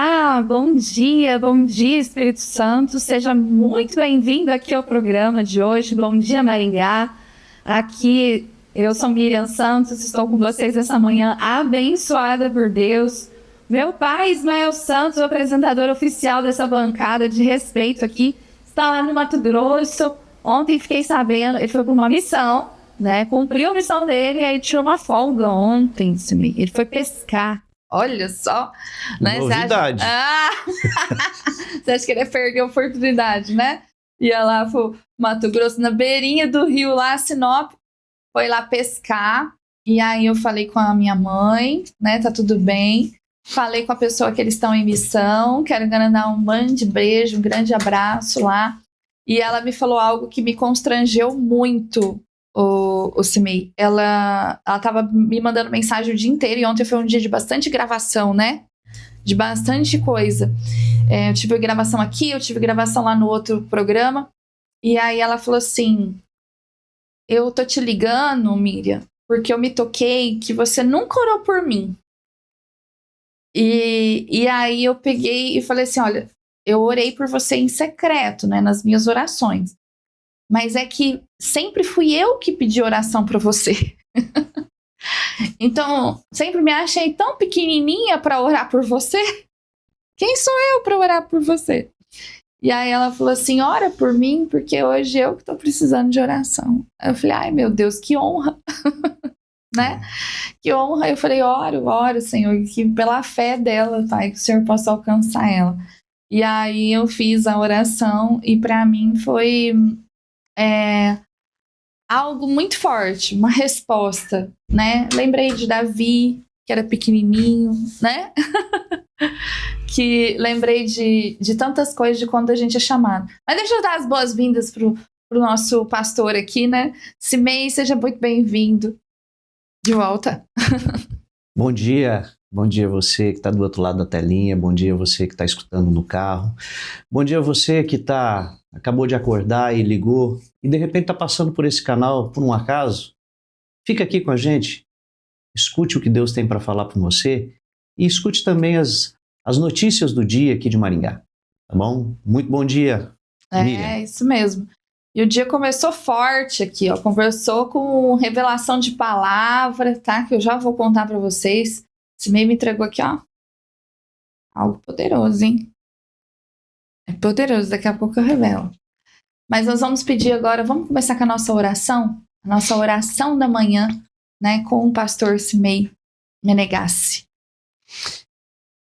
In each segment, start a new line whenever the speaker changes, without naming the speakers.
Olá, bom dia, Espírito Santo. Seja muito bem-vindo aqui ao programa de hoje. Bom dia, Maringá. Aqui eu sou Miriam Santos, estou com vocês essa manhã abençoada por Deus. Meu pai, Ismael Santos, o apresentador oficial dessa bancada de respeito aqui, está lá no Mato Grosso. Ontem fiquei sabendo, ele foi para uma missão, né? Cumpriu a missão dele e aí tirou uma folga ontem. Ele foi pescar. Olha só, né?
Novidade.
Você acha que ele ia perder a oportunidade, né? Ia lá pro Mato Grosso, na beirinha do rio lá, Sinop, foi lá pescar. E aí eu falei com a minha mãe, né? Tá tudo bem. Falei com a pessoa que eles estão em missão. Quero mandar um grande beijo, um grande abraço lá. E ela me falou algo que me constrangeu muito. O Simei, ela tava me mandando mensagem o dia inteiro, e ontem foi um dia de bastante gravação, né? De bastante coisa. Eu tive gravação aqui, eu tive gravação lá no outro programa, e aí ela falou assim: eu tô te ligando, Miriam, porque eu me toquei que você nunca orou por mim. E aí eu peguei e falei assim: olha, eu orei por você em secreto, né? Nas minhas orações. Mas é que sempre fui eu que pedi oração para você. Então, sempre me achei tão pequenininha para orar por você. Quem sou eu para orar por você? E aí ela falou assim: ora por mim, porque hoje eu que estou precisando de oração. Aí eu falei: ai, meu Deus, que honra. Né? Que honra. Eu falei: oro, Senhor, que pela fé dela, Pai, que o Senhor possa alcançar ela. E aí eu fiz a oração e para mim foi... algo muito forte, uma resposta, né? Lembrei de Davi, que era pequenininho, né? Que lembrei de tantas coisas de quando a gente é chamado. Mas deixa eu dar as boas-vindas pro nosso pastor aqui, né? Simei, seja muito bem-vindo de volta.
Bom dia você que está do outro lado da telinha, bom dia você que está escutando no carro, bom dia você que acabou de acordar e ligou e de repente está passando por esse canal por um acaso. Fica aqui com a gente, escute o que Deus tem para falar para você e escute também as notícias do dia aqui de Maringá, tá bom? Muito bom dia, Miriam.
É, isso mesmo. E o dia começou forte aqui, ó, conversou com revelação de palavra, tá? Que eu já vou contar para vocês. Esse meio me entregou aqui, ó, algo poderoso, hein? É poderoso, daqui a pouco eu revelo. Mas nós vamos pedir agora, vamos começar com a nossa oração da manhã, né, com o pastor Simei Menegassi.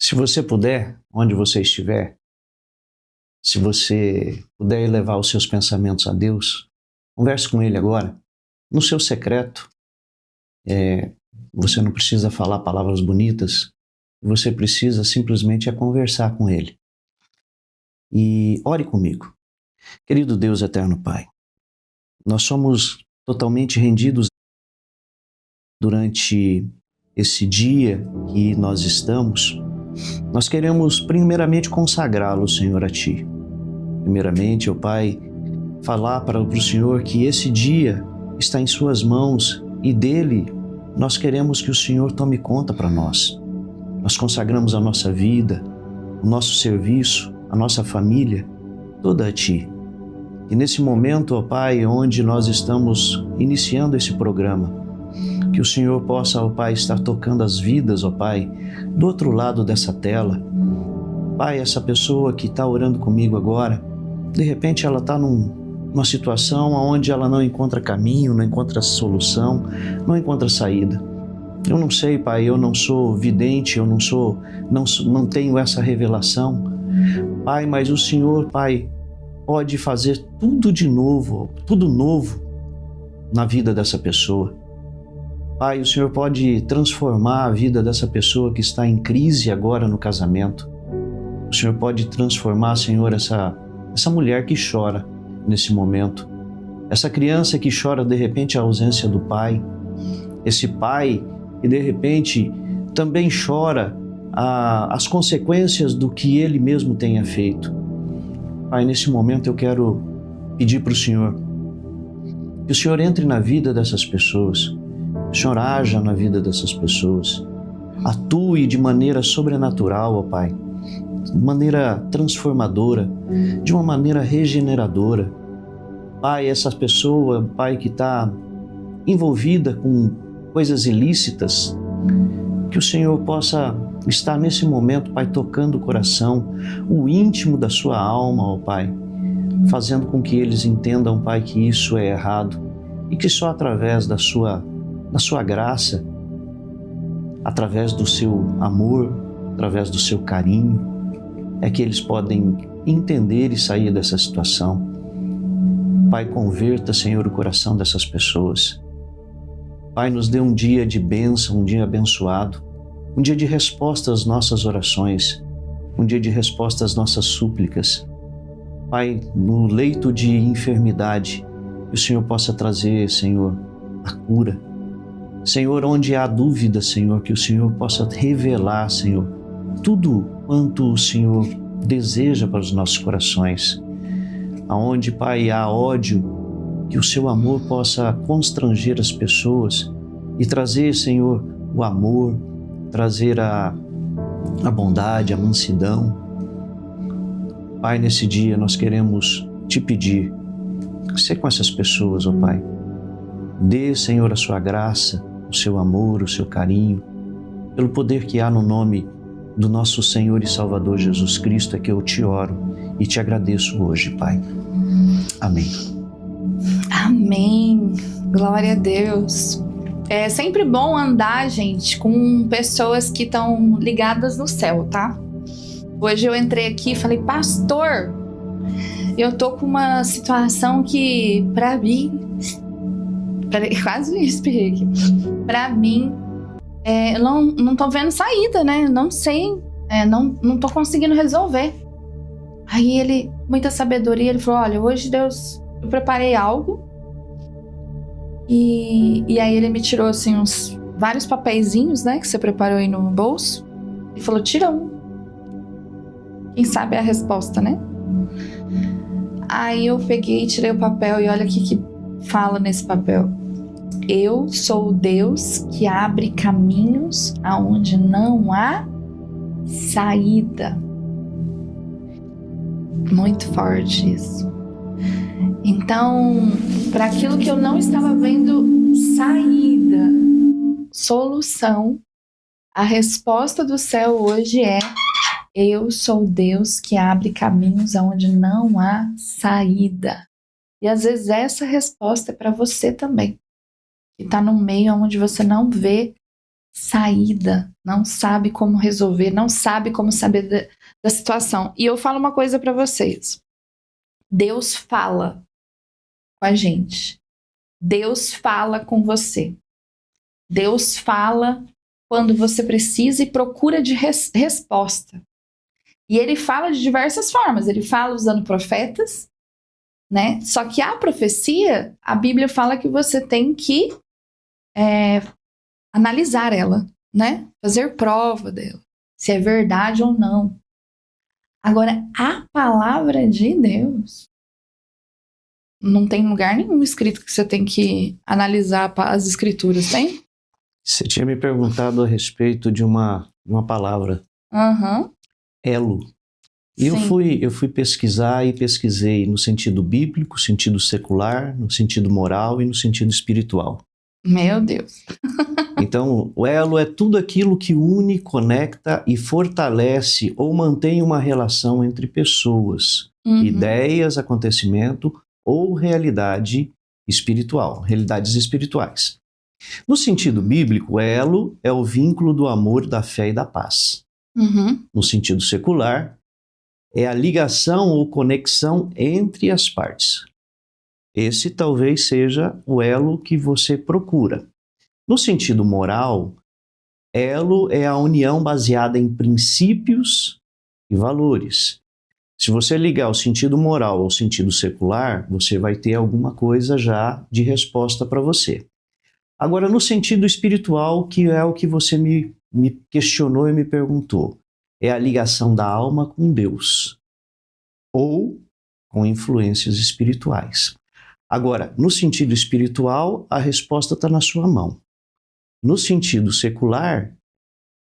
Se você puder, onde você estiver, se você puder elevar os seus pensamentos a Deus, converse com Ele agora, no seu secreto. Você não precisa falar palavras bonitas, você precisa simplesmente conversar com Ele. E ore comigo. Querido Deus eterno Pai, nós somos totalmente rendidos durante esse dia que nós estamos. Nós queremos primeiramente consagrá-lo, Senhor, a Ti. Primeiramente, ó Pai, falar para o Senhor que esse dia está em Suas mãos e dele nós queremos que o Senhor tome conta para nós. Nós consagramos a nossa vida, o nosso serviço, a nossa família, toda a Ti. E nesse momento, ó Pai, onde nós estamos iniciando esse programa, que o Senhor possa, ó Pai, estar tocando as vidas, ó Pai, do outro lado dessa tela. Pai, essa pessoa que está orando comigo agora, de repente ela está numa situação onde ela não encontra caminho, não encontra solução, não encontra saída. Eu não sei, Pai, eu não sou vidente, eu não tenho essa revelação. Pai, mas o Senhor, Pai, pode fazer tudo de novo, tudo novo na vida dessa pessoa. Pai, o Senhor pode transformar a vida dessa pessoa que está em crise agora no casamento. O Senhor pode transformar, Senhor, essa mulher que chora nesse momento. Essa criança que chora de repente a ausência do pai. Esse pai que de repente também chora as consequências do que ele mesmo tenha feito. Pai, nesse momento eu quero pedir para o Senhor que o Senhor entre na vida dessas pessoas, que o Senhor haja na vida dessas pessoas, atue de maneira sobrenatural, ó Pai, de maneira transformadora, de uma maneira regeneradora. Pai, essa pessoa, Pai, que está envolvida com coisas ilícitas, que o Senhor possa estar nesse momento, Pai, tocando o coração, o íntimo da sua alma, ó Pai, fazendo com que eles entendam, Pai, que isso é errado e que só através da sua graça, através do seu amor, através do seu carinho, é que eles podem entender e sair dessa situação. Pai, converta, Senhor, o coração dessas pessoas. Pai, nos dê um dia de bênção, um dia abençoado, um dia de resposta às nossas orações, um dia de resposta às nossas súplicas. Pai, no leito de enfermidade, que o Senhor possa trazer, Senhor, a cura. Senhor, onde há dúvida, Senhor, que o Senhor possa revelar, Senhor, tudo quanto o Senhor deseja para os nossos corações. Aonde, Pai, há ódio, que o seu amor possa constranger as pessoas e trazer, Senhor, o amor, trazer a bondade, a mansidão. Pai, nesse dia nós queremos te pedir, ser com essas pessoas, ó Pai. Dê, Senhor, a sua graça, o seu amor, o seu carinho, pelo poder que há no nome do nosso Senhor e Salvador Jesus Cristo, é que eu te oro e te agradeço hoje, Pai. Amém.
Amém. Glória a Deus. É sempre bom andar, gente, com pessoas que estão ligadas no céu, tá? Hoje eu entrei aqui e falei, pastor, eu tô com uma situação que, pra mim, quase me espirrei aqui. Pra mim, eu não tô vendo saída, né? Não sei, não tô conseguindo resolver. Aí ele, muita sabedoria, ele falou, olha, hoje Deus, eu preparei algo. E aí ele me tirou, assim, vários papeizinhos, né, que você preparou aí no bolso. E falou, tira um. Quem sabe é a resposta, né? Aí eu peguei, tirei o papel e olha o que fala nesse papel. Eu sou o Deus que abre caminhos aonde não há saída. Muito forte isso. Então, para aquilo que eu não estava vendo saída, solução, a resposta do céu hoje é: eu sou Deus que abre caminhos aonde não há saída. E às vezes essa resposta é para você também, que está no meio onde você não vê saída, não sabe como resolver, não sabe como saber da situação. E eu falo uma coisa para vocês: Deus fala com a gente, Deus fala com você, Deus fala quando você precisa e procura de resposta. E ele fala de diversas formas. Ele fala usando profetas, né? Só que a profecia, a Bíblia fala que você tem que analisar ela, né? Fazer prova dela, se é verdade ou não. Agora, a palavra de Deus, não tem lugar nenhum escrito que você tem que analisar as escrituras, tem?
Você tinha me perguntado a respeito de uma palavra.
Uhum.
Elo. E eu fui pesquisar e pesquisei no sentido bíblico, sentido secular, no sentido moral e no sentido espiritual.
Meu Deus.
Então, o elo é tudo aquilo que une, conecta e fortalece ou mantém uma relação entre pessoas, ideias, acontecimento ou realidade espiritual, realidades espirituais. No sentido bíblico, o elo é o vínculo do amor, da fé e da paz. No sentido secular, é a ligação ou conexão entre as partes. Esse talvez seja o elo que você procura. No sentido moral, elo é a união baseada em princípios e valores. Se você ligar o sentido moral ao sentido secular, você vai ter alguma coisa já de resposta para você. Agora, no sentido espiritual, que é o que você me questionou e me perguntou, é a ligação da alma com Deus ou com influências espirituais. Agora, no sentido espiritual, a resposta está na sua mão. No sentido secular,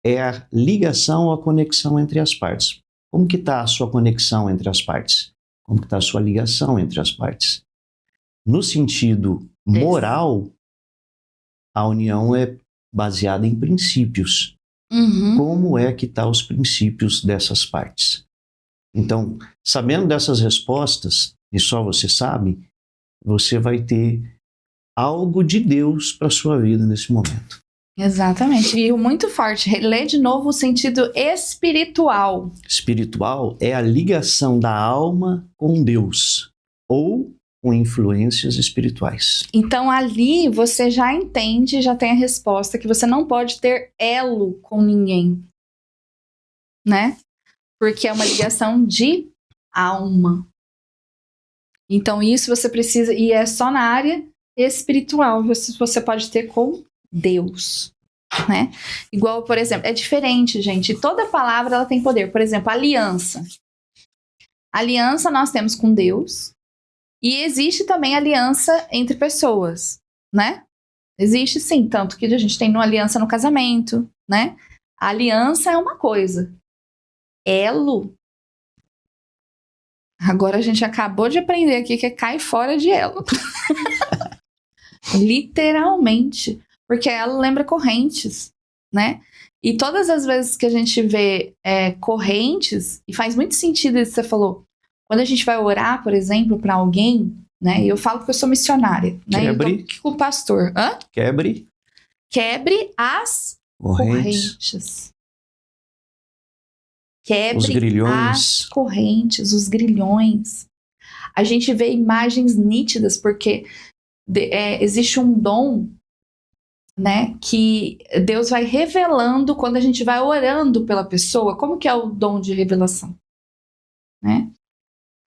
é a ligação ou a conexão entre as partes. Como que está a sua conexão entre as partes? Como que está a sua ligação entre as partes? No sentido moral, a união é baseada em princípios. Como é que estão os princípios dessas partes? Então, sabendo dessas respostas, e só você sabe, você vai ter algo de Deus para a sua vida nesse momento.
Exatamente. E muito forte, lê de novo o sentido espiritual.
Espiritual é a ligação da alma com Deus, ou com influências espirituais.
Então ali você já entende, já tem a resposta que você não pode ter elo com ninguém, né? Porque é uma ligação de alma. Então isso você precisa, e é só na área espiritual você pode ter com Deus, né? Igual, por exemplo, é diferente, gente. Toda palavra ela tem poder. Por exemplo, aliança. Aliança nós temos com Deus. E existe também aliança entre pessoas, né? Existe sim, tanto que a gente tem uma aliança no casamento, né? A aliança é uma coisa. Elo. Agora a gente acabou de aprender aqui que cai fora de elo. Literalmente. Porque elo lembra correntes, né? E todas as vezes que a gente vê correntes, e faz muito sentido isso que você falou, quando a gente vai orar, por exemplo, para alguém, né? E eu falo que eu sou missionária, né?
Quebre.
Eu tô aqui com o pastor. Hã?
Quebre
as correntes. Quebre
os grilhões.
as correntes, os grilhões. A gente vê imagens nítidas, porque existe um dom, né? Que Deus vai revelando quando a gente vai orando pela pessoa. Como que é o dom de revelação? Né?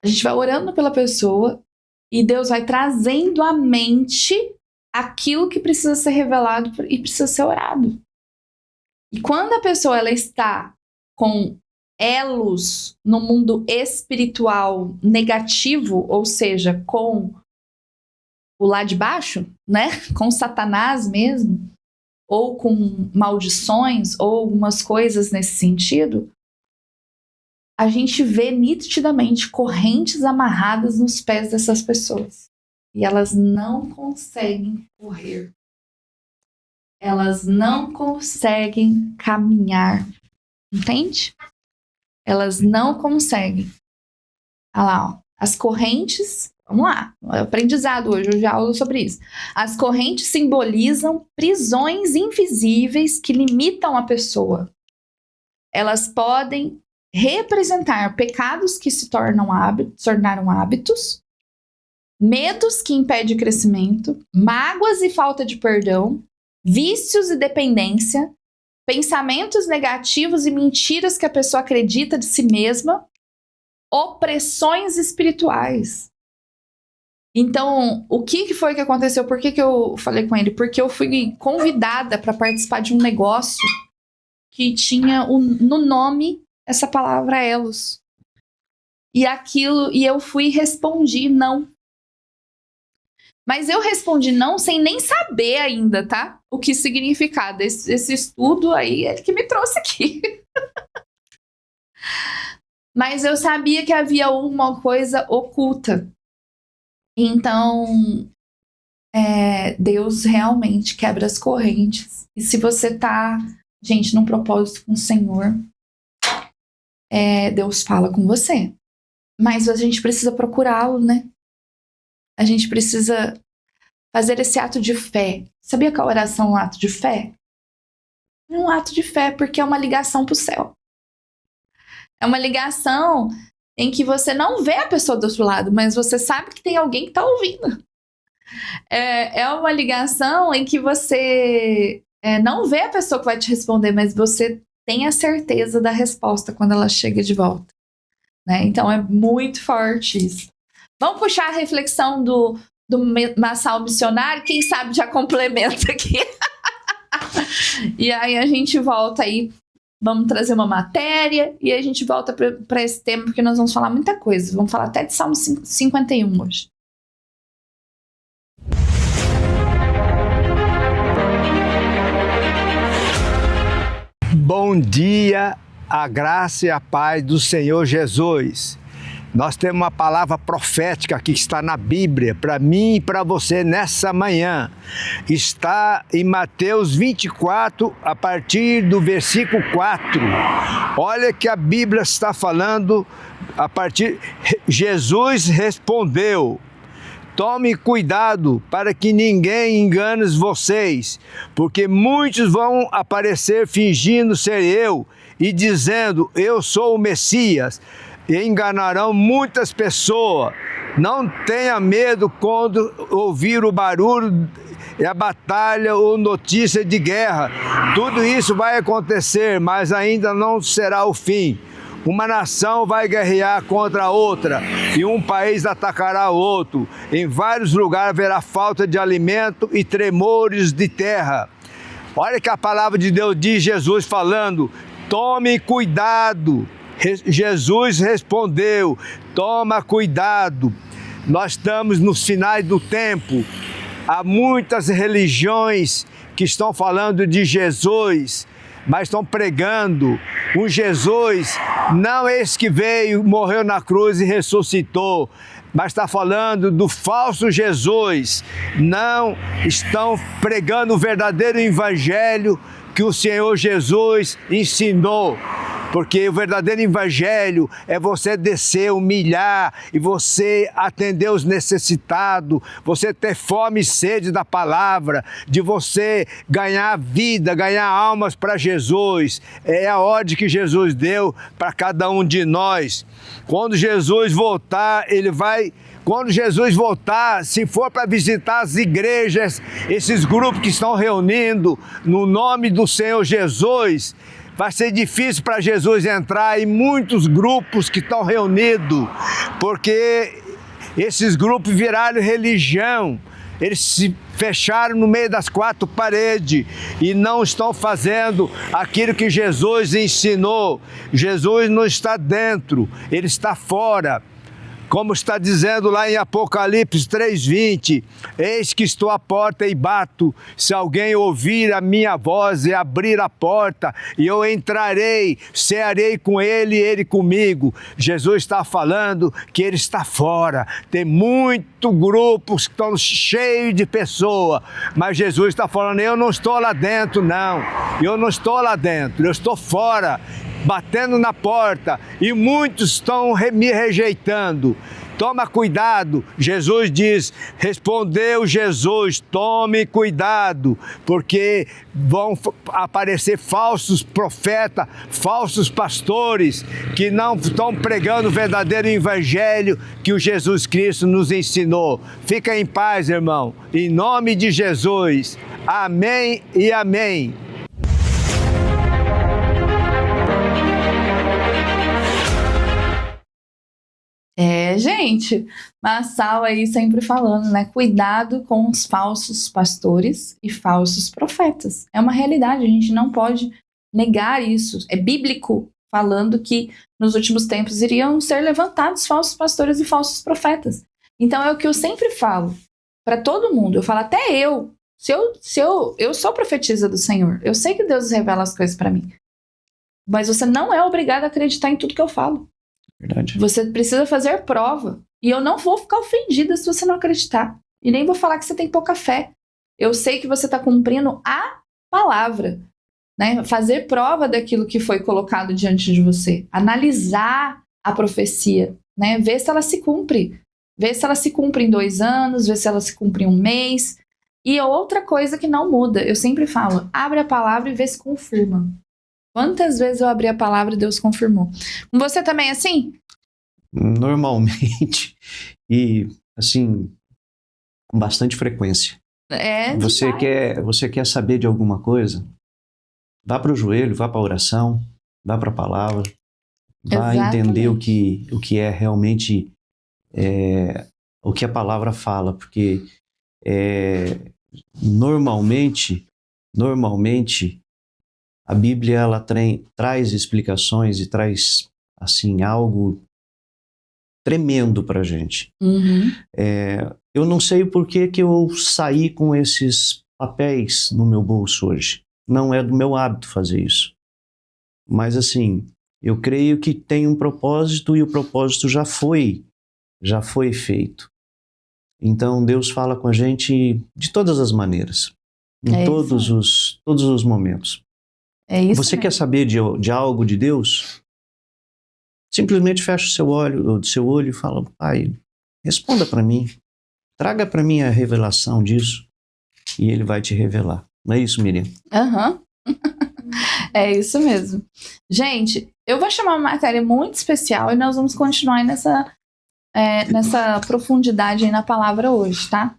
A gente vai orando pela pessoa e Deus vai trazendo à mente aquilo que precisa ser revelado e precisa ser orado. E quando a pessoa ela está com elos no mundo espiritual negativo, ou seja, com o lá de baixo, né? Com Satanás mesmo, ou com maldições, ou algumas coisas nesse sentido, a gente vê nitidamente correntes amarradas nos pés dessas pessoas. E elas não conseguem correr. Elas não conseguem caminhar. Entende? Elas não conseguem. Olha lá, ó. As correntes, vamos lá, aprendizado hoje, eu já aula sobre isso. As correntes simbolizam prisões invisíveis que limitam a pessoa. Elas podem representar pecados que se tornaram hábitos, medos que impedem o crescimento, mágoas e falta de perdão, vícios e dependência, pensamentos negativos e mentiras que a pessoa acredita de si mesma, opressões espirituais. Então, o que foi que aconteceu? Por que eu falei com ele? Porque eu fui convidada para participar de um negócio que tinha no nome essa palavra elos. E eu fui e respondi não. Mas eu respondi não sem nem saber ainda, tá? O que significava. Esse estudo aí, ele que me trouxe aqui. Mas eu sabia que havia uma coisa oculta. Então, Deus realmente quebra as correntes. E se você tá, gente, num propósito com o Senhor, Deus fala com você. Mas a gente precisa procurá-lo, né? A gente precisa fazer esse ato de fé. Sabia que a oração é um ato de fé? É um ato de fé porque é uma ligação pro céu. É uma ligação em que você não vê a pessoa do outro lado, mas você sabe que tem alguém que tá ouvindo. É uma ligação em que você não vê a pessoa que vai te responder, mas você tem a certeza da resposta quando ela chega de volta. Né? Então é muito forte isso. Vamos puxar a reflexão do Massal Missionário, quem sabe já complementa aqui. E aí a gente volta aí, vamos trazer uma matéria e a gente volta para esse tema, porque nós vamos falar muita coisa. Vamos falar até de Salmo 51 hoje.
Bom dia, A graça e a paz do Senhor Jesus. Nós temos uma palavra profética aqui que está na Bíblia, para mim e para você nessa manhã. Está em Mateus 24, a partir do versículo 4. Olha que a Bíblia está falando a partir... Jesus respondeu: tome cuidado para que ninguém engane vocês, porque muitos vão aparecer fingindo ser eu e dizendo, eu sou o Messias, e enganarão muitas pessoas. Não tenha medo quando ouvir o barulho e a batalha ou notícia de guerra. Tudo isso vai acontecer, mas ainda não será o fim. Uma nação vai guerrear contra a outra e um país atacará o outro. Em vários lugares haverá falta de alimento e tremores de terra. Olha que a palavra de Deus diz, Jesus falando, tome cuidado. Jesus respondeu, toma cuidado. Nós estamos nos finais do tempo. Há muitas religiões que estão falando de Jesus, mas estão pregando um Jesus, não esse que veio, morreu na cruz e ressuscitou, mas está falando do falso Jesus. Não estão pregando o verdadeiro evangelho que o Senhor Jesus ensinou. Porque o verdadeiro evangelho é você descer, humilhar e você atender os necessitados, você ter fome e sede da palavra, de você ganhar vida, ganhar almas para Jesus. É a ordem que Jesus deu para cada um de nós. Quando Jesus voltar, Quando Jesus voltar, se for para visitar as igrejas, esses grupos que estão reunindo no nome do Senhor Jesus, vai ser difícil para Jesus entrar em muitos grupos que estão reunidos, porque esses grupos viraram religião. Eles se fecharam no meio das quatro paredes e não estão fazendo aquilo que Jesus ensinou. Jesus não está dentro, Ele está fora. Como está dizendo lá em Apocalipse 3:20, eis que estou à porta e bato, se alguém ouvir a minha voz e abrir a porta, e eu entrarei, cearei com ele e ele comigo. Jesus está falando que ele está fora. Tem muitos grupos que estão cheios de pessoas, mas Jesus está falando, eu não estou lá dentro não, eu não estou lá dentro, eu estou fora, batendo na porta, e muitos estão me rejeitando. Toma cuidado, Jesus diz, respondeu Jesus, tome cuidado, porque vão aparecer falsos profetas, falsos pastores, que não estão pregando o verdadeiro evangelho que o Jesus Cristo nos ensinou. Fica em paz, irmão, em nome de Jesus. Amém e amém.
Gente, Massal aí sempre falando, né? Cuidado com os falsos pastores e falsos profetas. É uma realidade, a gente não pode negar isso. É bíblico falando que nos últimos tempos iriam ser levantados falsos pastores e falsos profetas. Então é o que eu sempre falo para todo mundo. Eu falo até eu. Eu sou profetisa do Senhor. Eu sei que Deus revela as coisas para mim. Mas você não é obrigado a acreditar em tudo que eu falo.
Verdade.
Você precisa fazer prova. E eu não vou ficar ofendida se você não acreditar. E nem vou falar que você tem pouca fé. Eu sei que você está cumprindo a palavra. Né? Fazer prova daquilo que foi colocado diante de você. Analisar a profecia. Né? Ver se ela se cumpre. Ver se ela se cumpre em 2 anos. Ver se ela se cumpre em 1 mês. E outra coisa que não muda. Eu sempre falo. Abre a palavra e vê se confirma. Quantas vezes eu abri a palavra e Deus confirmou? Com você também é assim?
Normalmente. E, assim, com bastante frequência. Você quer saber de alguma coisa? Vá para o joelho, vá para a oração, vá para a palavra. Vá entender o que é realmente o que a palavra fala. Porque normalmente a Bíblia ela traz explicações e traz assim algo tremendo para a gente.
Uhum.
Eu não sei por que eu saí com esses papéis no meu bolso hoje. Não é do meu hábito fazer isso. Mas assim, Eu creio que tem um propósito e o propósito já foi feito. Então Deus fala com a gente de todas as maneiras, em todos os momentos.
É isso.
Você quer saber de algo de Deus? Simplesmente fecha o seu olho e fala: Pai, responda para mim, traga para mim a revelação disso, e Ele vai te revelar. Não é isso, Miriam?
Aham. É isso mesmo. Gente, eu vou chamar uma matéria muito especial e nós vamos continuar nessa profundidade aí na palavra hoje, tá?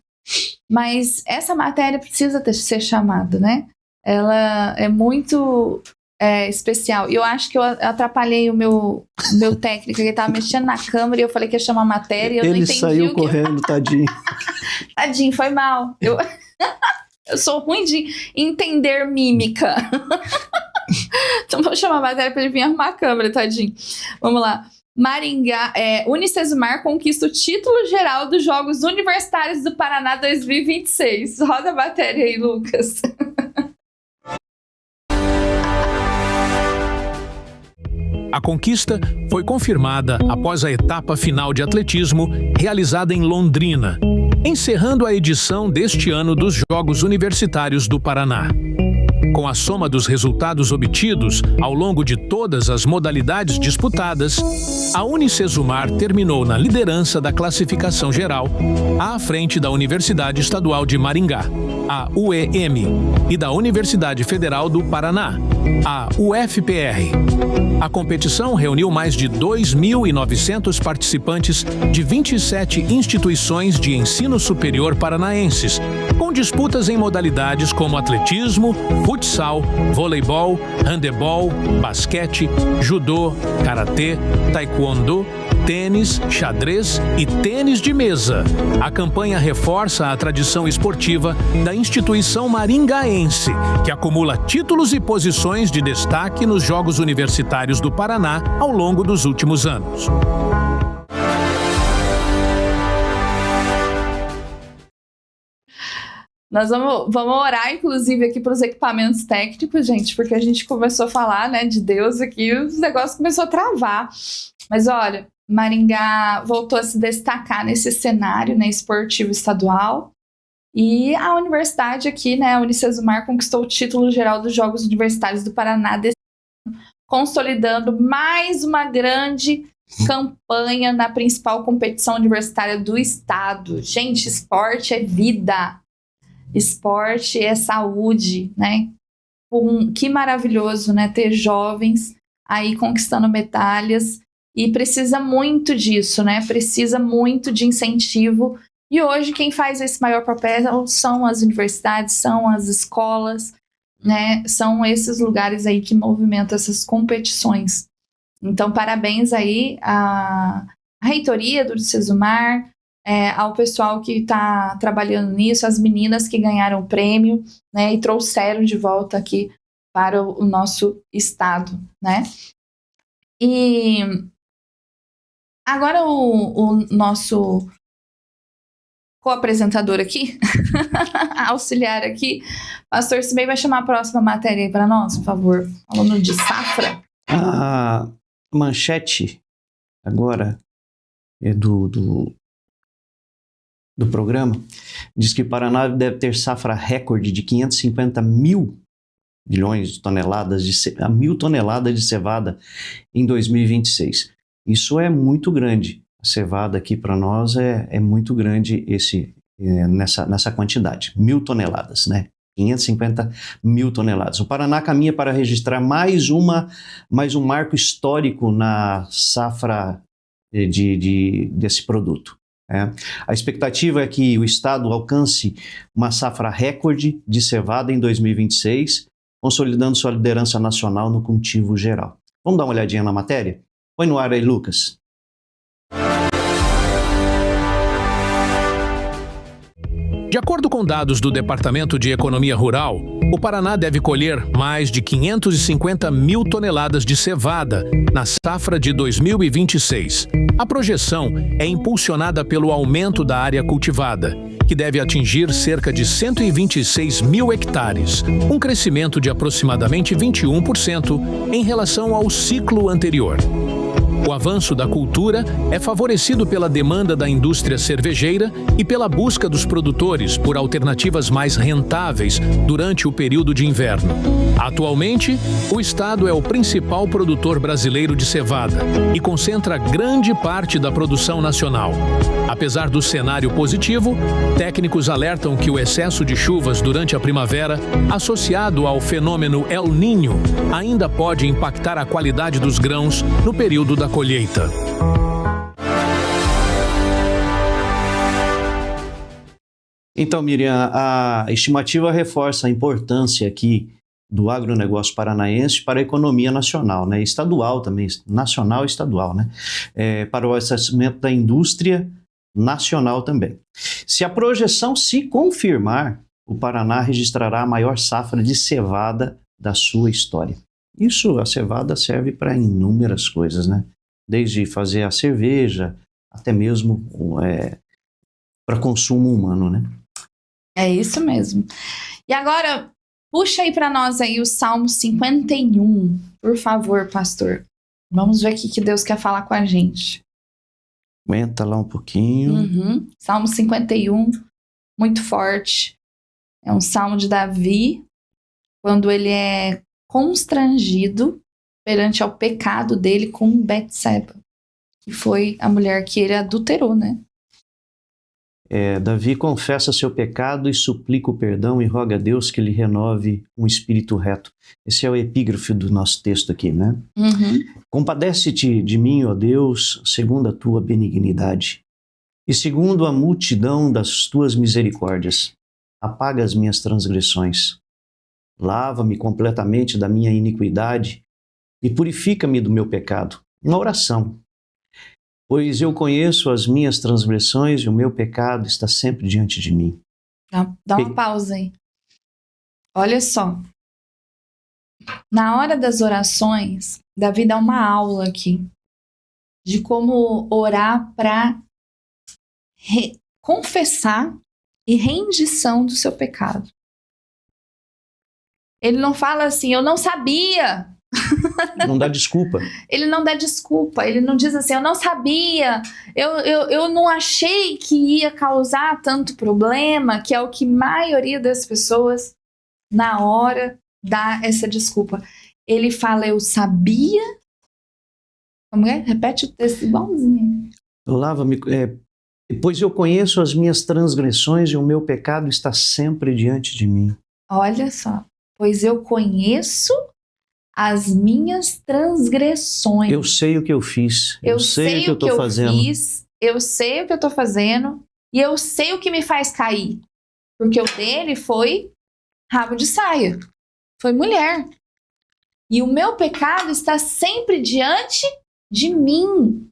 Mas essa matéria precisa ser chamada, né? Ela é muito especial. E eu acho que eu atrapalhei o meu técnico, que estava mexendo na câmera, e eu falei que ia chamar matéria e eu não entendi.
Ele saiu correndo, tadinho.
Tadinho, foi mal. Eu sou ruim de entender mímica. Então vou chamar a matéria para ele vir arrumar a câmera, tadinho. Vamos lá. Maringá, Unicesumar conquista o título geral dos Jogos Universitários do Paraná 2026. Roda a matéria aí, Lucas.
A conquista foi confirmada após a etapa final de atletismo realizada em Londrina, encerrando a edição deste ano dos Jogos Universitários do Paraná. Com a soma dos resultados obtidos ao longo de todas as modalidades disputadas, a Unicesumar terminou na liderança da classificação geral, à frente da Universidade Estadual de Maringá, a UEM, e da Universidade Federal do Paraná, a UFPR. A competição reuniu mais de 2.900 participantes de 27 instituições de ensino superior paranaenses, com disputas em modalidades como atletismo, futsal, voleibol, handebol, basquete, judô, karatê, taekwondo, tênis, xadrez e tênis de mesa. A campanha reforça a tradição esportiva da instituição maringaense, que acumula títulos e posições de destaque nos Jogos Universitários do Paraná ao longo dos últimos anos.
Nós vamos orar, inclusive, aqui para os equipamentos técnicos, gente, porque a gente começou a falar, né, de Deus aqui e os negócios começou a travar. Mas olha, Maringá voltou a se destacar nesse cenário, né, esportivo estadual. E a universidade aqui, né, a Unicesumar, conquistou o título geral dos Jogos Universitários do Paraná desse ano, consolidando mais uma grande campanha na principal competição universitária do estado. Gente, esporte é vida. Esporte é saúde, né? Que maravilhoso, né? Ter jovens aí conquistando medalhas, e precisa muito disso, né? Precisa muito de incentivo. E hoje quem faz esse maior papel são as universidades, são as escolas, né? São esses lugares aí que movimentam essas competições. Então, parabéns aí à reitoria do Unicesumar, ao pessoal que está trabalhando nisso, as meninas que ganharam o prêmio, né, e trouxeram de volta aqui para o nosso estado, né? E agora o nosso co-apresentador aqui, auxiliar aqui, Pastor Cimei, vai chamar a próxima matéria aí para nós, por favor, falando de safra.
A manchete agora é do programa, diz que Paraná deve ter safra recorde de 550 mil milhões de toneladas mil toneladas de cevada em 2026. Isso é muito grande. A cevada aqui para nós é muito grande nessa quantidade. 1.000 toneladas, né? 550 mil toneladas. O Paraná caminha para registrar mais um marco histórico na safra desse produto. A expectativa é que o estado alcance uma safra recorde de cevada em 2026, consolidando sua liderança nacional no cultivo geral. Vamos dar uma olhadinha na matéria? Põe no ar aí, Lucas.
De acordo com dados do Departamento de Economia Rural, o Paraná deve colher mais de 550 mil toneladas de cevada na safra de 2026. A projeção é impulsionada pelo aumento da área cultivada, que deve atingir cerca de 126 mil hectares, um crescimento de aproximadamente 21% em relação ao ciclo anterior. O avanço da cultura é favorecido pela demanda da indústria cervejeira e pela busca dos produtores por alternativas mais rentáveis durante o período de inverno. Atualmente, o estado é o principal produtor brasileiro de cevada e concentra grande parte da produção nacional. Apesar do cenário positivo, técnicos alertam que o excesso de chuvas durante a primavera, associado ao fenômeno El Niño, ainda pode impactar a qualidade dos grãos no período da colheita.
Então, Miriam, a estimativa reforça a importância aqui do agronegócio paranaense para a economia nacional, né? Estadual também, nacional e estadual, né? Para o abastecimento da indústria nacional também. Se a projeção se confirmar, o Paraná registrará a maior safra de cevada da sua história. Isso, a cevada serve para inúmeras coisas, né? Desde fazer a cerveja, até mesmo para consumo humano, né?
É isso mesmo. E agora, puxa aí para nós aí o Salmo 51, por favor, pastor. Vamos ver o que Deus quer falar com a gente.
Aguenta lá um pouquinho.
Salmo 51, muito forte. É um salmo de Davi, quando ele é constrangido perante ao pecado dele com Betseba, que foi a mulher que ele adulterou, né?
Davi confessa seu pecado e suplica o perdão e roga a Deus que lhe renove um espírito reto. Esse é o epígrafe do nosso texto aqui, né? Compadece-te de mim, ó Deus, segundo a tua benignidade, e segundo a multidão das tuas misericórdias. Apaga as minhas transgressões. Lava-me completamente da minha iniquidade e purifica-me do meu pecado. Uma oração. Pois eu conheço as minhas transgressões e o meu pecado está sempre diante de mim.
Dá uma pausa aí. Olha só. Na hora das orações, Davi dá uma aula aqui de como orar para confessar e rendição do seu pecado. Ele não fala assim, eu não sabia.
Não dá desculpa.
Ele não dá desculpa, ele não diz assim, eu não sabia, eu não achei que ia causar tanto problema, que é o que a maioria das pessoas, na hora, dá essa desculpa. Ele fala, eu sabia. Como é? Repete o texto igualzinho.
Lava-me, pois eu conheço as minhas transgressões e o meu pecado está sempre diante de mim.
Olha só, pois eu conheço as minhas transgressões.
Eu sei o que eu fiz. Eu sei o que eu estou fazendo.
Eu sei o que eu estou fazendo. E eu sei o que me faz cair. Porque o dele foi rabo de saia. Foi mulher. E o meu pecado está sempre diante de mim.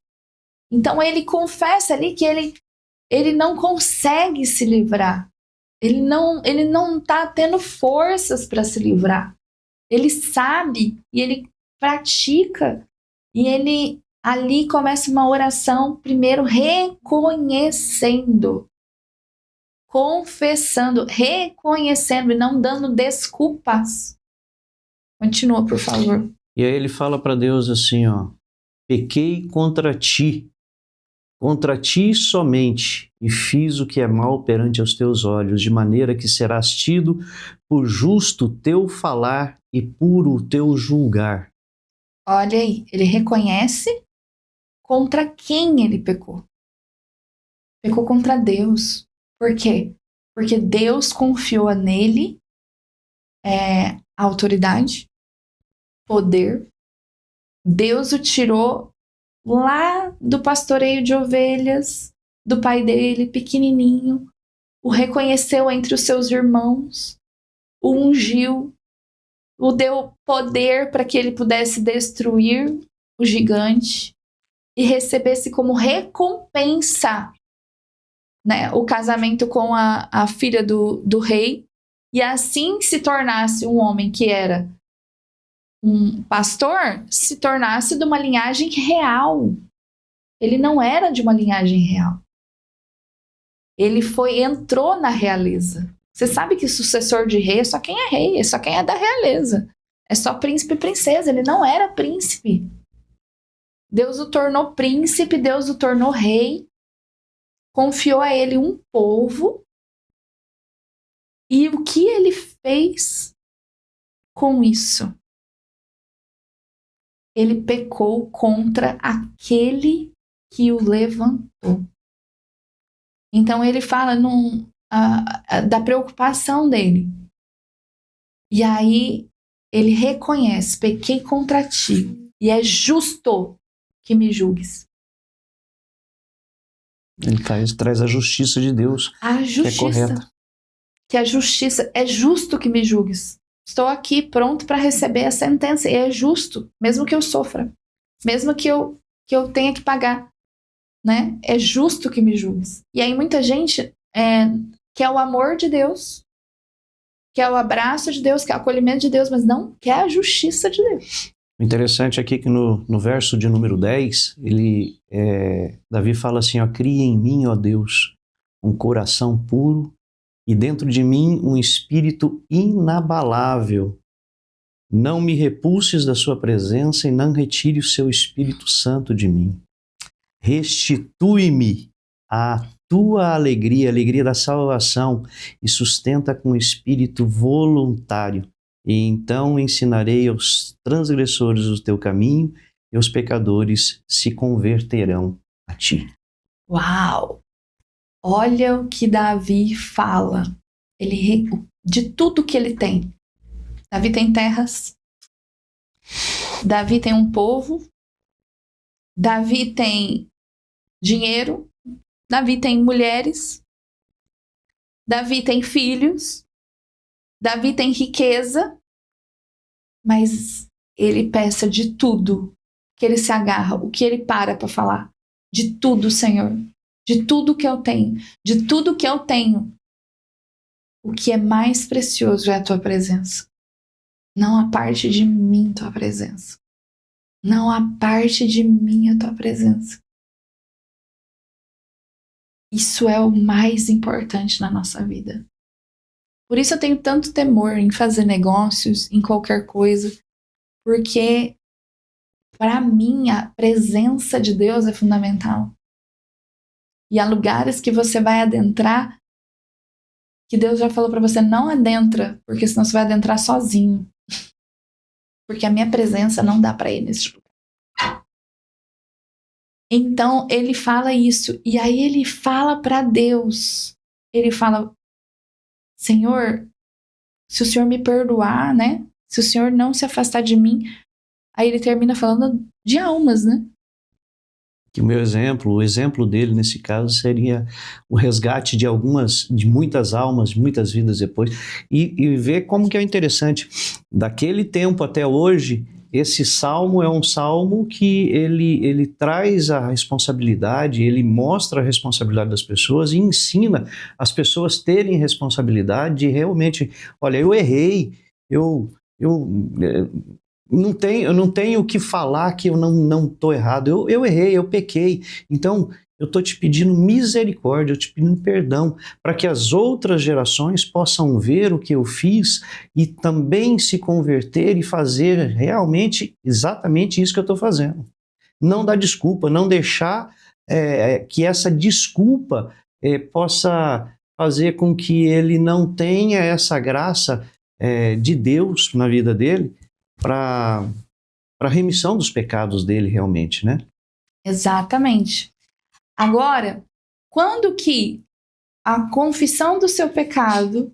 Então ele confessa ali que ele não consegue se livrar. Ele não está tendo forças para se livrar. Ele sabe e ele pratica. E ele ali começa uma oração, primeiro reconhecendo, confessando, reconhecendo e não dando desculpas. Continua, por favor.
E aí ele fala para Deus assim, ó, pequei contra ti somente, e fiz o que é mal perante os teus olhos, de maneira que serás tido por justo o teu falar e puro o teu julgar.
Olha aí, ele reconhece contra quem ele pecou. Pecou contra Deus. Por quê? Porque Deus confiou nele autoridade, poder. Deus o tirou lá do pastoreio de ovelhas, do pai dele, pequenininho, o reconheceu entre os seus irmãos, o ungiu, o deu poder para que ele pudesse destruir o gigante e recebesse como recompensa, né, o casamento com a filha do rei, e assim se tornasse um homem que era um pastor, se tornasse de uma linhagem real. Ele não era de uma linhagem real. Ele entrou na realeza. Você sabe que sucessor de rei é só quem é rei, é só quem é da realeza. É só príncipe e princesa, ele não era príncipe. Deus o tornou príncipe, Deus o tornou rei, confiou a ele um povo, e o que ele fez com isso? Ele pecou contra aquele que o levantou. Então ele fala da preocupação dele. E aí ele reconhece: pequei contra ti, e é justo que me julgues.
Ele traz a justiça de Deus,
A justiça,
que é correta.
Que a justiça é justo que me julgues. Estou aqui pronto para receber a sentença, e é justo, mesmo que eu sofra, mesmo que eu tenha que pagar, né? É justo que me julgues. E aí muita gente quer o amor de Deus, quer o abraço de Deus, quer o acolhimento de Deus, mas não quer a justiça de Deus.
O interessante aqui é que no verso de número 10, Davi fala assim, ó: cria em mim, ó Deus, um coração puro, e dentro de mim um espírito inabalável. Não me repulses da sua presença e não retire o seu Espírito Santo de mim. Restitui-me a tua alegria, a alegria da salvação, e sustenta com espírito voluntário. E então ensinarei aos transgressores o teu caminho, e os pecadores se converterão a ti.
Uau! Olha o que Davi fala. De tudo que ele tem. Davi tem terras. Davi tem um povo. Davi tem dinheiro. Davi tem mulheres. Davi tem filhos. Davi tem riqueza. Mas ele peça de tudo que ele se agarra, o que ele para falar. De tudo, Senhor. De tudo que eu tenho. De tudo que eu tenho. O que é mais precioso é a tua presença. Não a parte de mim, tua presença. Não a parte de mim, a tua presença. Isso é o mais importante na nossa vida. Por isso eu tenho tanto temor em fazer negócios, em qualquer coisa, porque para mim a presença de Deus é fundamental. E há lugares que você vai adentrar que Deus já falou para você: não adentra, porque senão você vai adentrar sozinho. Porque a minha presença não dá para ir nesse lugar. Então ele fala isso, e aí ele fala para Deus. Ele fala: Senhor, se o Senhor me perdoar, né? Se o Senhor não se afastar de mim. Aí ele termina falando de almas, né?
Que o exemplo dele nesse caso seria o resgate de muitas almas, muitas vidas depois, e ver como que é interessante, daquele tempo até hoje, esse salmo é um salmo que ele traz a responsabilidade, ele mostra a responsabilidade das pessoas e ensina as pessoas terem responsabilidade de realmente, olha, eu errei, eu não tenho o que falar que eu não estou errado. Eu errei, eu pequei. Então, eu estou te pedindo misericórdia, eu te pedindo perdão, para que as outras gerações possam ver o que eu fiz e também se converter e fazer realmente exatamente isso que eu estou fazendo. Não dar desculpa, não deixar que essa desculpa possa fazer com que ele não tenha essa graça de Deus na vida dele, para a remissão dos pecados dele realmente, né?
Exatamente. Agora, quando que a confissão do seu pecado,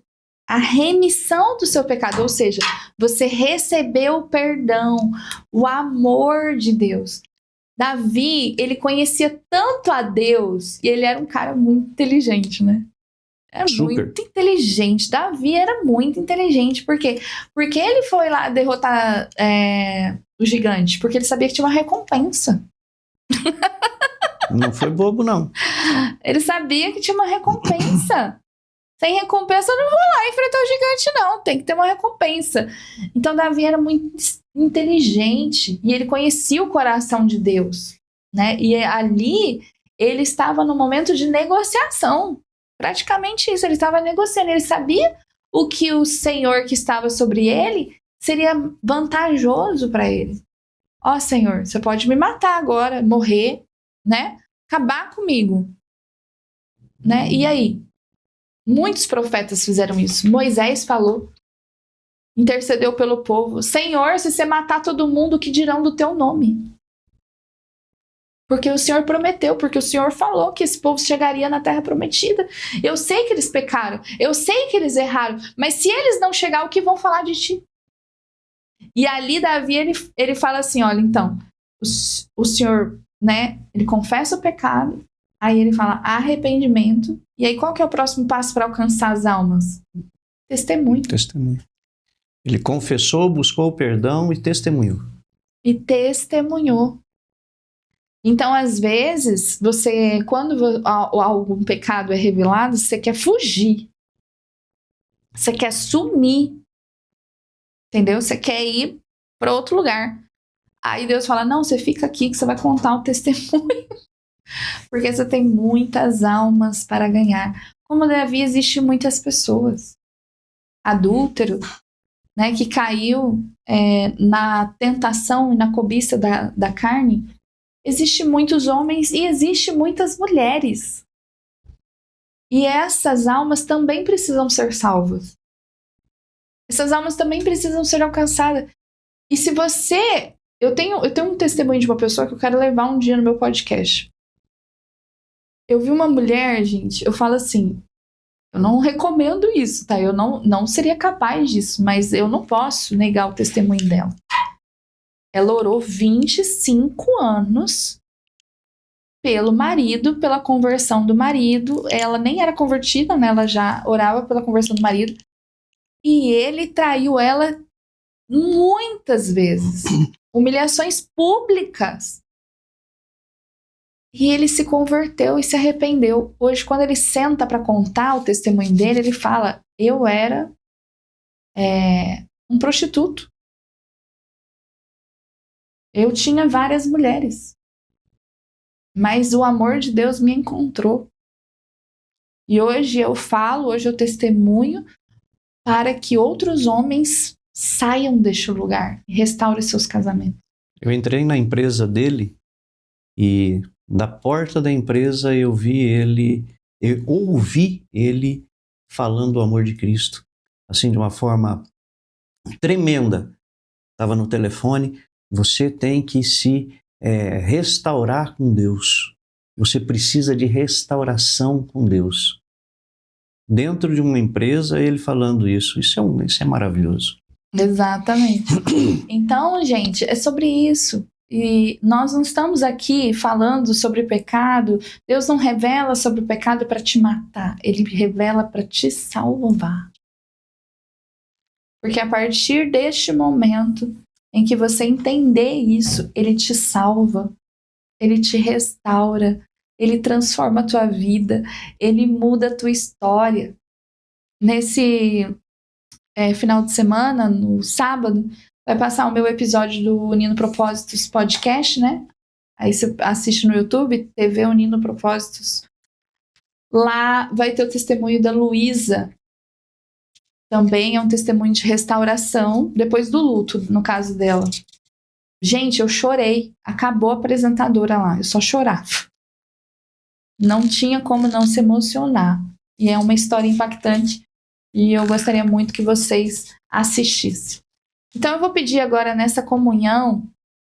a remissão do seu pecado, ou seja, você recebeu o perdão, o amor de Deus. Davi, ele conhecia tanto a Deus, e ele era um cara muito inteligente, né? Era muito inteligente. Davi era muito inteligente. Por quê? Porque ele foi lá derrotar o gigante. Porque ele sabia que tinha uma recompensa.
Não foi bobo, não.
Ele sabia que tinha uma recompensa. Sem recompensa eu não vou lá enfrentar o gigante, não. Tem que ter uma recompensa. Então Davi era muito inteligente. E ele conhecia o coração de Deus, né? E ali ele estava no momento de negociação. Praticamente isso, ele estava negociando, ele sabia o que o Senhor que estava sobre ele seria vantajoso para ele. Ó, Senhor, você pode me matar agora, morrer, né? Acabar comigo, né? E aí? Muitos profetas fizeram isso. Moisés falou, intercedeu pelo povo. Senhor, se você matar todo mundo, o que dirão do teu nome? Porque o Senhor prometeu, porque o Senhor falou que esse povo chegaria na terra prometida. Eu sei que eles pecaram, eu sei que eles erraram, mas se eles não chegar, o que vão falar de ti? E ali Davi, ele fala assim, olha, então, o Senhor, né, ele confessa o pecado, aí ele fala arrependimento, e aí qual que é o próximo passo para alcançar as almas? Testemunho.
Testemunho. Ele confessou, buscou o perdão e testemunhou.
E testemunhou. Então, às vezes, você, quando algum pecado é revelado, você quer fugir. Você quer sumir. Entendeu? Você quer ir para outro lugar. Aí Deus fala, não, você fica aqui que você vai contar o testemunho. Porque você tem muitas almas para ganhar. Como Davi, existem muitas pessoas. Adúltero, né, que caiu na tentação e na cobiça da carne. Existem muitos homens e existem muitas mulheres. E essas almas também precisam ser salvas. Essas almas também precisam ser alcançadas. E se você... Eu tenho um testemunho de uma pessoa que eu quero levar um dia no meu podcast. Eu vi uma mulher, gente, eu falo assim, eu não recomendo isso, tá? Eu não seria capaz disso, mas eu não posso negar o testemunho dela. Ela orou 25 anos pelo marido, pela conversão do marido. Ela nem era convertida, né? Ela já orava pela conversão do marido. E ele traiu ela muitas vezes. Humilhações públicas. E ele se converteu e se arrependeu. Hoje, quando ele senta para contar o testemunho dele, ele fala, eu era um prostituto. Eu tinha várias mulheres. Mas o amor de Deus me encontrou. E hoje eu falo, hoje eu testemunho para que outros homens saiam deste lugar e restaurem seus casamentos.
Eu entrei na empresa dele e da porta da empresa eu ouvi ele falando do amor de Cristo, assim de uma forma tremenda. Estava no telefone, você tem que se restaurar com Deus. Você precisa de restauração com Deus. Dentro de uma empresa, ele falando isso é maravilhoso.
Exatamente. Então, gente, é sobre isso. E nós não estamos aqui falando sobre pecado. Deus não revela sobre o pecado para te matar. Ele revela para te salvar. Porque a partir deste momento em que você entender isso, Ele te salva. Ele te restaura. Ele transforma a tua vida. Ele muda a tua história. Nesse final de semana, no sábado, vai passar o meu episódio do Unindo Propósitos Podcast, né? Aí você assiste no YouTube, TV Unindo Propósitos. Lá vai ter o testemunho da Luísa. Também é um testemunho de restauração, depois do luto, no caso dela. Gente, eu chorei. Acabou a apresentadora lá, eu só chorava. Não tinha como não se emocionar. E é uma história impactante. E eu gostaria muito que vocês assistissem. Então eu vou pedir agora nessa comunhão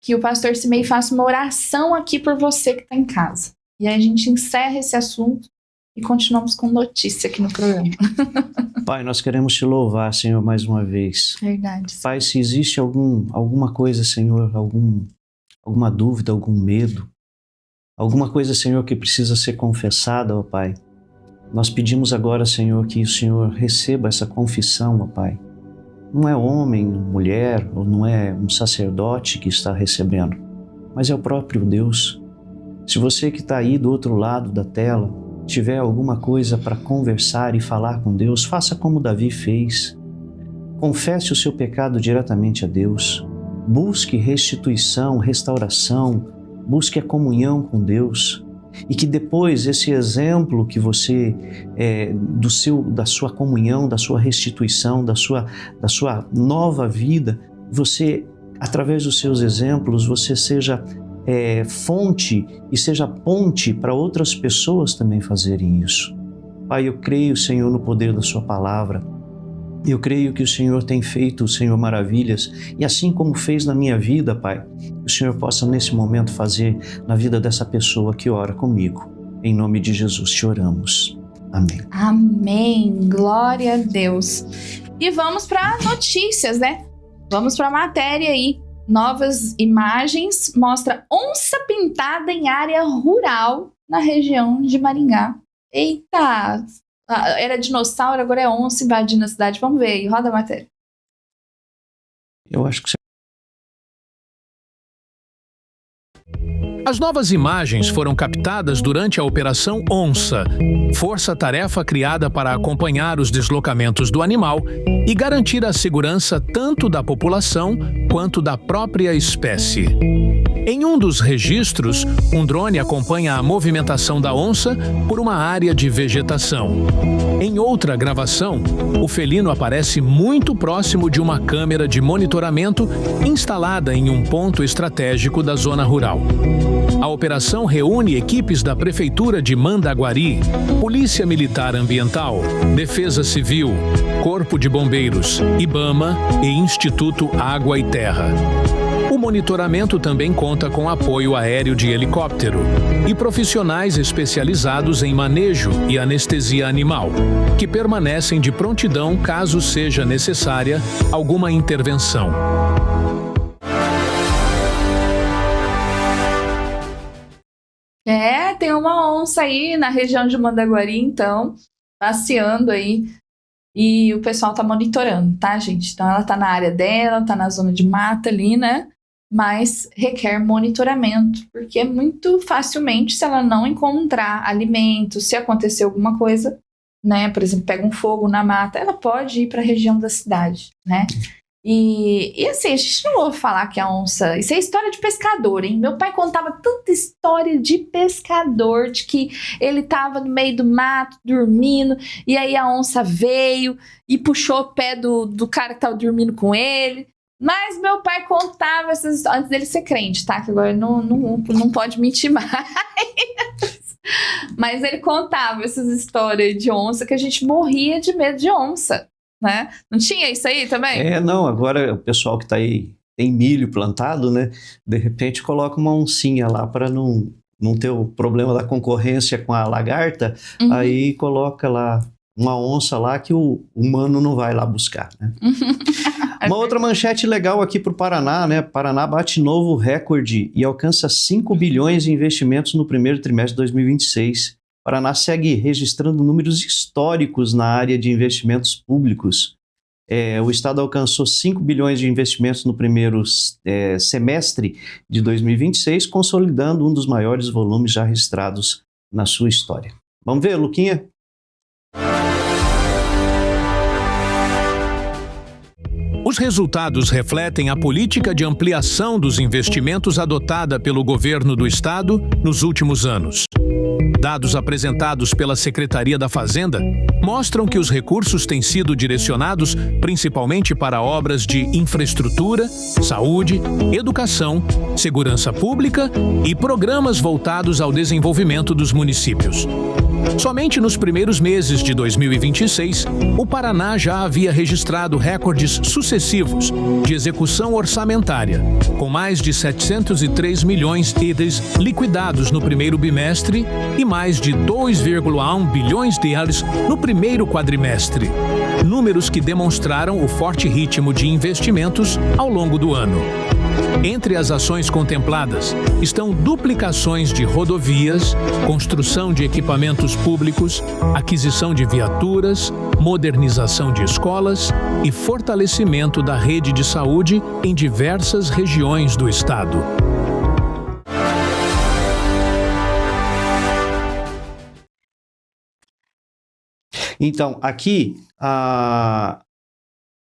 que o pastor Simei faça uma oração aqui por você que está em casa. E aí a gente encerra esse assunto e continuamos com notícia aqui no programa.
Pai, nós queremos te louvar, Senhor, mais uma vez.
Verdade.
Pai, se existe alguma coisa, Senhor, alguma dúvida, algum medo, alguma coisa, Senhor, que precisa ser confessada, ó Pai, nós pedimos agora, Senhor, que o Senhor receba essa confissão, ó Pai. Não é homem, mulher, ou não é um sacerdote que está recebendo, mas é o próprio Deus. Se você que está aí do outro lado da tela tiver alguma coisa para conversar e falar com Deus, faça como Davi fez. Confesse o seu pecado diretamente a Deus. Busque restituição, restauração, busque a comunhão com Deus. e que depois esse exemplo que você, da sua comunhão, da sua restituição, da sua nova vida, você, através dos seus exemplos, você seja fonte e seja ponte para outras pessoas também fazerem isso. Pai, eu creio, Senhor, no poder da sua palavra. Eu creio que o Senhor tem feito, Senhor, maravilhas, e assim como fez na minha vida, Pai, o Senhor possa nesse momento fazer na vida dessa pessoa que ora comigo. Em nome de Jesus te oramos. Amém.
Amém. Glória a Deus. E vamos para notícias, né? Vamos para a matéria aí. Novas imagens mostra onça pintada em área rural na região de Maringá. Eita! Era dinossauro, agora é onça invadindo a cidade. Vamos ver aí, roda a matéria.
Eu acho que você...
As novas imagens foram captadas durante a Operação Onça, força-tarefa criada para acompanhar os deslocamentos do animal e garantir a segurança tanto da população quanto da própria espécie. Em um dos registros, um drone acompanha a movimentação da onça por uma área de vegetação. Em outra gravação, o felino aparece muito próximo de uma câmera de monitoramento instalada em um ponto estratégico da zona rural. A operação reúne equipes da Prefeitura de Mandaguari, Polícia Militar Ambiental, Defesa Civil, Corpo de Bombeiros, IBAMA e Instituto Água e Terra. O monitoramento também conta com apoio aéreo de helicóptero e profissionais especializados em manejo e anestesia animal, que permanecem de prontidão caso seja necessária alguma intervenção.
Tem uma onça aí na região de Mandaguari, então, passeando aí. E o pessoal tá monitorando, tá, gente? Então ela tá na área dela, tá na zona de mata ali, né? Mas requer monitoramento, porque muito facilmente, se ela não encontrar alimento, se acontecer alguma coisa, né? Por exemplo, pega um fogo na mata, ela pode ir para a região da cidade, né? E assim, a gente não ouve falar que a onça... Isso é história de pescador, hein? Meu pai contava tanta história de pescador, de que ele tava no meio do mato, dormindo, e aí a onça veio e puxou o pé do cara que tava dormindo com ele. Mas meu pai contava essas histórias, antes dele ser crente, tá? Que agora não pode mentir mais. Mas ele contava essas histórias de onça que a gente morria de medo de onça. Né? Não tinha isso aí também?
Não, agora o pessoal que tá aí tem milho plantado, né? De repente coloca uma oncinha lá para não ter o problema da concorrência com a lagarta, aí coloca lá uma onça lá que o humano não vai lá buscar, né? Uma outra manchete legal aqui para o Paraná, né? Paraná bate novo recorde e alcança 5 bilhões de investimentos no primeiro trimestre de 2026. Paraná segue registrando números históricos na área de investimentos públicos. O Estado alcançou 5 bilhões de investimentos no primeiro semestre de 2026, consolidando um dos maiores volumes já registrados na sua história. Vamos ver, Luquinha?
Os resultados refletem a política de ampliação dos investimentos adotada pelo governo do Estado nos últimos anos. Dados apresentados pela Secretaria da Fazenda mostram que os recursos têm sido direcionados principalmente para obras de infraestrutura, saúde, educação, segurança pública e programas voltados ao desenvolvimento dos municípios. Somente nos primeiros meses de 2026, o Paraná já havia registrado recordes sucessivos de execução orçamentária, com mais de 703 milhões de reais liquidados no primeiro bimestre e mais de 2,1 bilhões de reais no primeiro quadrimestre. Números que demonstraram o forte ritmo de investimentos ao longo do ano. Entre as ações contempladas estão duplicações de rodovias, construção de equipamentos públicos, aquisição de viaturas, modernização de escolas e fortalecimento da rede de saúde em diversas regiões do estado.
Então, aqui,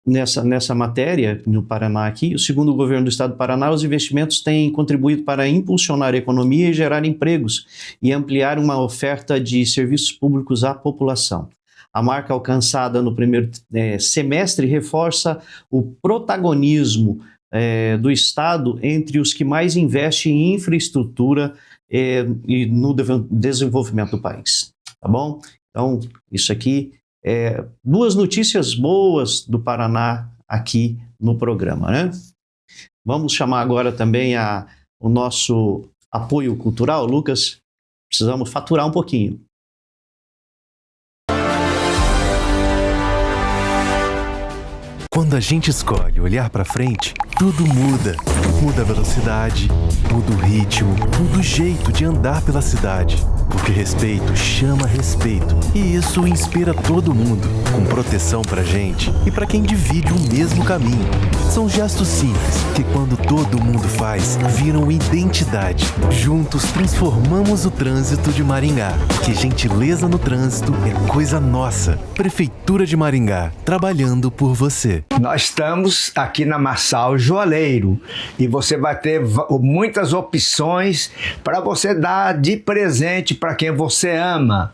nessa matéria, no Paraná aqui, segundo o governo do estado do Paraná, os investimentos têm contribuído para impulsionar a economia e gerar empregos e ampliar uma oferta de serviços públicos à população. A marca alcançada no primeiro semestre reforça o protagonismo do estado entre os que mais investem em infraestrutura e no desenvolvimento do país. Tá bom? Então, isso aqui duas notícias boas do Paraná aqui no programa, né? Vamos chamar agora também o nosso apoio cultural. Lucas, precisamos faturar um pouquinho.
Quando a gente escolhe olhar pra frente, tudo muda. Muda a velocidade, muda o ritmo, muda o jeito de andar pela cidade. Porque respeito chama respeito. E isso inspira todo mundo, com proteção pra gente e pra quem divide o mesmo caminho. São gestos simples que, quando todo mundo faz, viram identidade. Juntos transformamos o trânsito de Maringá. Porque gentileza no trânsito é coisa nossa. Prefeitura de Maringá, trabalhando por você.
Nós estamos aqui na Marçal Joalheiro e você vai ter muitas opções para você dar de presente para quem você ama.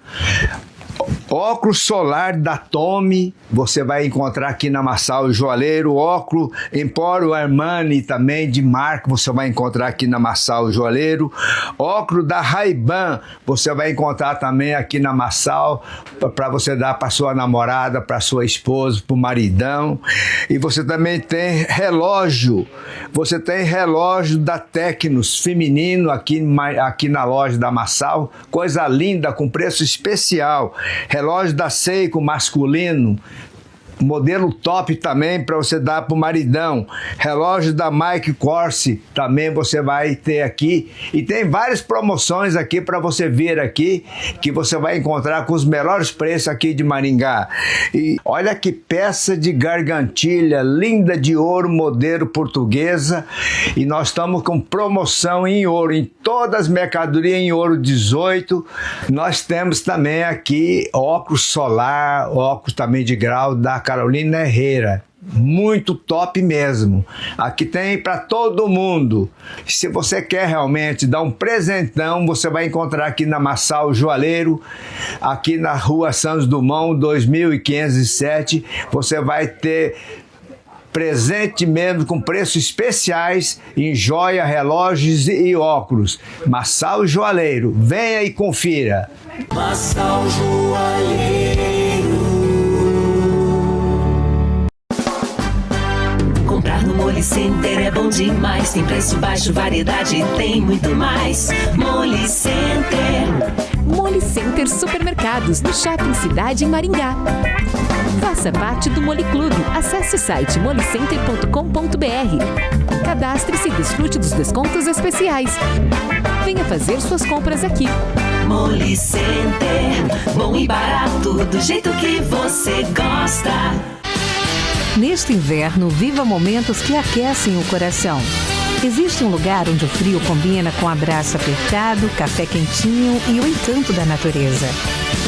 Óculos solar da Tommy, você vai encontrar aqui na Marçal Joalheiro. Óculos Empório Armani também de marca, você vai encontrar aqui na Marçal Joalheiro. Óculos da Ray-Ban, você vai encontrar também aqui na Marçal, para você dar para sua namorada, para sua esposa, para o maridão. E você também tem relógio. Você tem relógio da Tecnos feminino aqui na loja da Marçal. Coisa linda, com preço especial. Relógio da Seiko masculino, modelo top também para você dar para o maridão. Relógio da Mike Corsi também você vai ter aqui. E tem várias promoções aqui para você vir aqui, que você vai encontrar com os melhores preços aqui de Maringá. E olha que peça de gargantilha linda de ouro, modelo portuguesa. E nós estamos com promoção em ouro, em todas as mercadorias em ouro 18. Nós temos também aqui óculos solar, óculos também de grau da Carolina Herrera, muito top mesmo. Aqui tem para todo mundo. Se você quer realmente dar um presentão, você vai encontrar aqui na Marçal Joalheiro, aqui na Rua Santos Dumont, 2507. Você vai ter presente mesmo com preços especiais em joia, relógios e óculos. Marçal Joalheiro, venha e confira.
Marçal Joalheiro. Comprar no Moli Center é bom demais. Tem preço baixo, variedade e tem muito mais. Moli Center.
Moli Center Supermercados, no Shopping Cidade em Maringá. Faça parte do Moli Clube. Acesse o site molicenter.com.br. Cadastre-se e desfrute dos descontos especiais. Venha fazer suas compras aqui.
Moli Center. Bom e barato, do jeito que você gosta.
Neste inverno, viva momentos que aquecem o coração. Existe um lugar onde o frio combina com um abraço apertado, café quentinho e o encanto da natureza.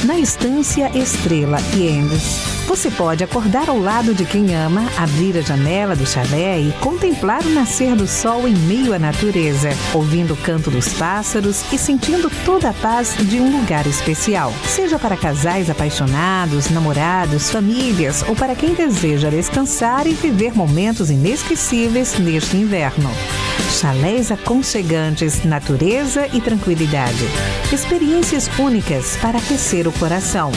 Na Estância Estrela e Endes, você pode acordar ao lado de quem ama, abrir a janela do chalé e contemplar o nascer do sol em meio à natureza, ouvindo o canto dos pássaros e sentindo toda a paz de um lugar especial. Seja para casais apaixonados, namorados, famílias ou para quem deseja descansar e viver momentos inesquecíveis neste inverno. Chalés aconchegantes, natureza e tranquilidade. Experiências únicas para aquecer o coração.